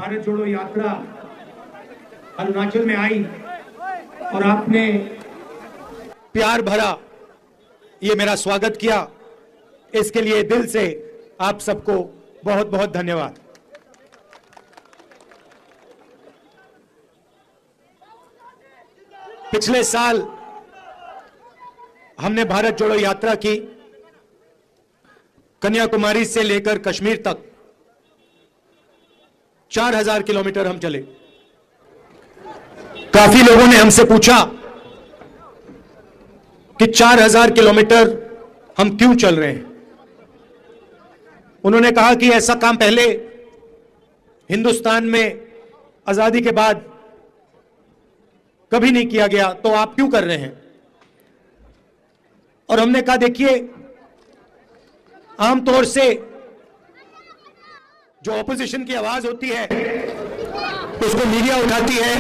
भारत जोड़ो यात्रा अरुणाचल में आई और आपने प्यार भरा ये मेरा स्वागत किया, इसके लिए दिल से आप सबको बहुत बहुत धन्यवाद। पिछले साल हमने भारत जोड़ो यात्रा की, कन्याकुमारी से लेकर कश्मीर तक 4000 किलोमीटर हम चले। काफी लोगों ने हमसे पूछा कि 4000 किलोमीटर हम क्यों चल रहे हैं। उन्होंने कहा कि ऐसा काम पहले हिंदुस्तान में आजादी के बाद कभी नहीं किया गया, तो आप क्यों कर रहे हैं। और हमने कहा देखिए, आमतौर से जो ऑपोजिशन की आवाज होती है उसको मीडिया उठाती है,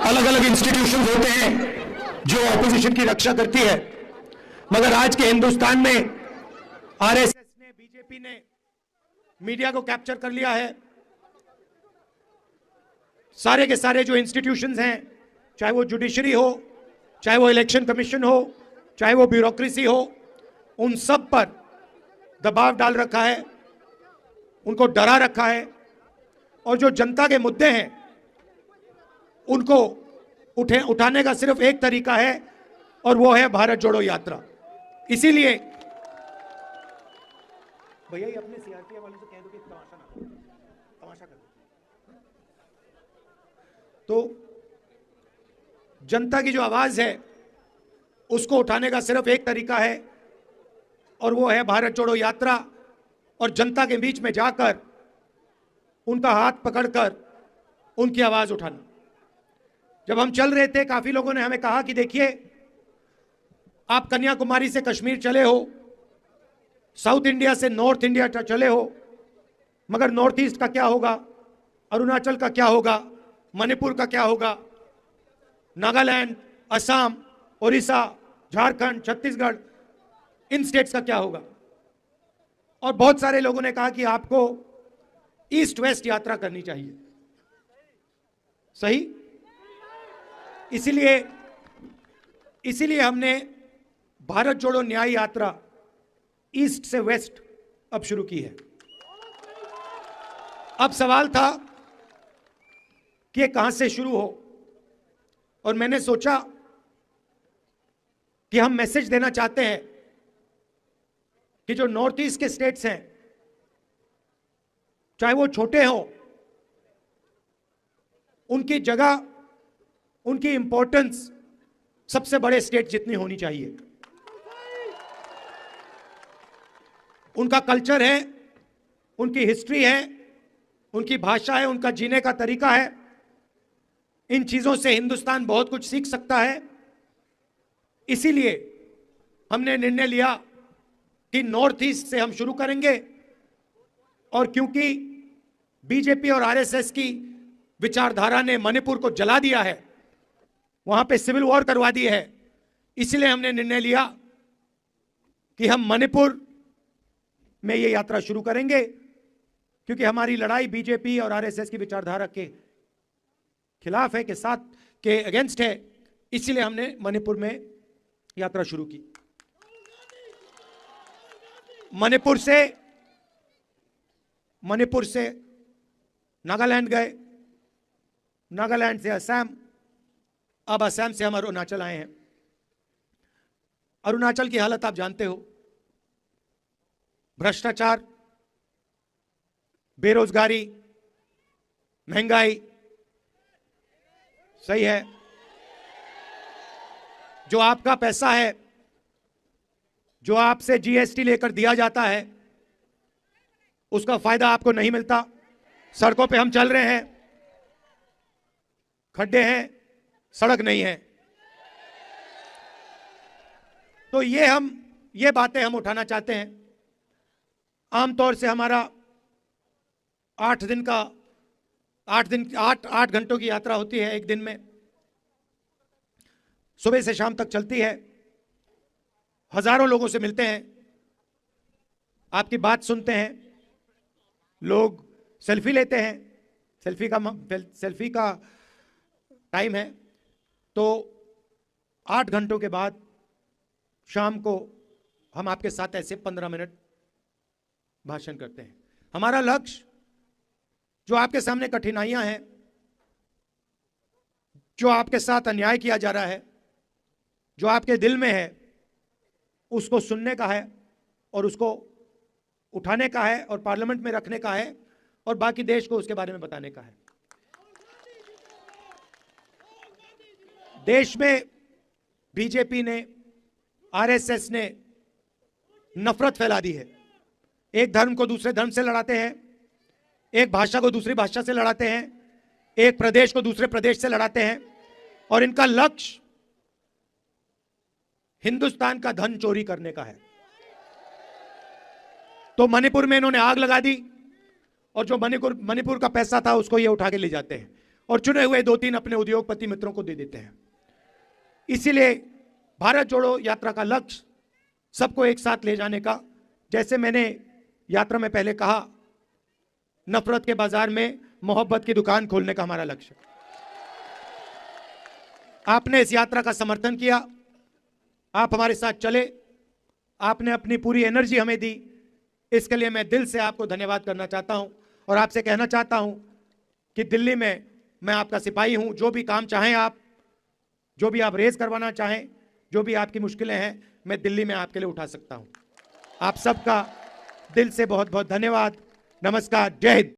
अलग अलग इंस्टीट्यूशंस होते हैं जो ऑपोजिशन की रक्षा करती है, मगर आज के हिंदुस्तान में आरएसएस ने, बीजेपी ने मीडिया को कैप्चर कर लिया है। सारे के सारे जो इंस्टीट्यूशंस हैं, चाहे वो जुडिशरी हो, चाहे वो इलेक्शन कमीशन हो, चाहे वो ब्यूरोक्रेसी हो, उन सब पर दबाव डाल रखा है, उनको डरा रखा है, और जो जनता के मुद्दे हैं उनको उठाने का सिर्फ एक तरीका है और वो है भारत जोड़ो यात्रा। इसीलिए भैया ये अपने सीआरपीएफ वाले से कह दो कि तमाशा कर दो। तो जनता की जो आवाज है उसको उठाने का सिर्फ एक तरीका है और वो है भारत जोड़ो यात्रा, और जनता के बीच में जाकर उनका हाथ पकड़कर उनकी आवाज उठाना। जब हम चल रहे थे, काफी लोगों ने हमें कहा कि देखिए, आप कन्याकुमारी से कश्मीर चले हो, साउथ इंडिया से नॉर्थ इंडिया चले हो, मगर नॉर्थ ईस्ट का क्या होगा, अरुणाचल का क्या होगा, मणिपुर का क्या होगा, नागालैंड, असम, उड़ीसा, झारखंड, छत्तीसगढ़, इन स्टेट्स का क्या होगा। और बहुत सारे लोगों ने कहा कि आपको ईस्ट वेस्ट यात्रा करनी चाहिए। सही, इसीलिए हमने भारत जोड़ो न्याय यात्रा ईस्ट से वेस्ट अब शुरू की है। अब सवाल था कि ये कहां से शुरू हो, और मैंने सोचा कि हम मैसेज देना चाहते हैं कि जो नॉर्थ ईस्ट के स्टेट्स हैं, चाहे वो छोटे हों, उनकी जगह, उनकी इंपॉर्टेंस सबसे बड़े स्टेट जितनी होनी चाहिए। उनका कल्चर है, उनकी हिस्ट्री है, उनकी भाषा है, उनका जीने का तरीका है। इन चीजों से हिंदुस्तान बहुत कुछ सीख सकता है। इसीलिए हमने निर्णय लिया कि नॉर्थ ईस्ट से हम शुरू करेंगे, और क्योंकि बीजेपी और आरएसएस की विचारधारा ने मणिपुर को जला दिया है, वहां पे सिविल वॉर करवा दी है, इसलिए हमने निर्णय लिया कि हम मणिपुर में ये यात्रा शुरू करेंगे, क्योंकि हमारी लड़ाई बीजेपी और आरएसएस की विचारधारा के खिलाफ है, के साथ, के अगेंस्ट है। इसलिए हमने मणिपुर में यात्रा शुरू की। मणिपुर से नागालैंड गए, नागालैंड से असम, अब असम से हम अरुणाचल आए हैं। अरुणाचल की हालत आप जानते हो, भ्रष्टाचार, बेरोजगारी, महंगाई। सही है, जो आपका पैसा है, जो आपसे जीएसटी लेकर दिया जाता है, उसका फायदा आपको नहीं मिलता। सड़कों पे हम चल रहे हैं, खड्डे हैं, सड़क नहीं है। तो ये बातें हम उठाना चाहते हैं। आमतौर से हमारा 8 घंटों की यात्रा होती है एक दिन में, सुबह से शाम तक चलती है। हजारों लोगों से मिलते हैं, आपकी बात सुनते हैं, लोग सेल्फी लेते हैं, सेल्फी का टाइम है। तो 8 घंटों के बाद शाम को हम आपके साथ ऐसे 15 मिनट भाषण करते हैं। हमारा लक्ष्य, जो आपके सामने कठिनाइयां हैं, जो आपके साथ अन्याय किया जा रहा है, जो आपके दिल में है, उसको सुनने का है और उसको उठाने का है और पार्लियामेंट में रखने का है और बाकी देश को उसके बारे में बताने का है। देश में बीजेपी ने, आरएसएस ने नफरत फैला दी है। एक धर्म को दूसरे धर्म से लड़ाते हैं, एक भाषा को दूसरी भाषा से लड़ाते हैं, एक प्रदेश को दूसरे प्रदेश से लड़ाते हैं और इनका लक्ष्य हिंदुस्तान का धन चोरी करने का है। तो मणिपुर में इन्होंने आग लगा दी और जो मणिपुर का पैसा था उसको ये उठा के ले जाते हैं और चुने हुए 2-3 अपने उद्योगपति मित्रों को दे देते हैं। इसीलिए भारत जोड़ो यात्रा का लक्ष्य सबको एक साथ ले जाने का, जैसे मैंने यात्रा में पहले कहा, नफरत के बाजार में मोहब्बत की दुकान खोलने का हमारा लक्ष्य। आपने इस यात्रा का समर्थन किया, आप हमारे साथ चले, आपने अपनी पूरी एनर्जी हमें दी, इसके लिए मैं दिल से आपको धन्यवाद करना चाहता हूं और आपसे कहना चाहता हूं कि दिल्ली में मैं आपका सिपाही हूं। जो भी काम चाहें आप, जो भी आप रेज करवाना चाहें, जो भी आपकी मुश्किलें हैं, मैं दिल्ली में आपके लिए उठा सकता हूं। आप सबका दिल से बहुत बहुत धन्यवाद। नमस्कार, जय हिंद।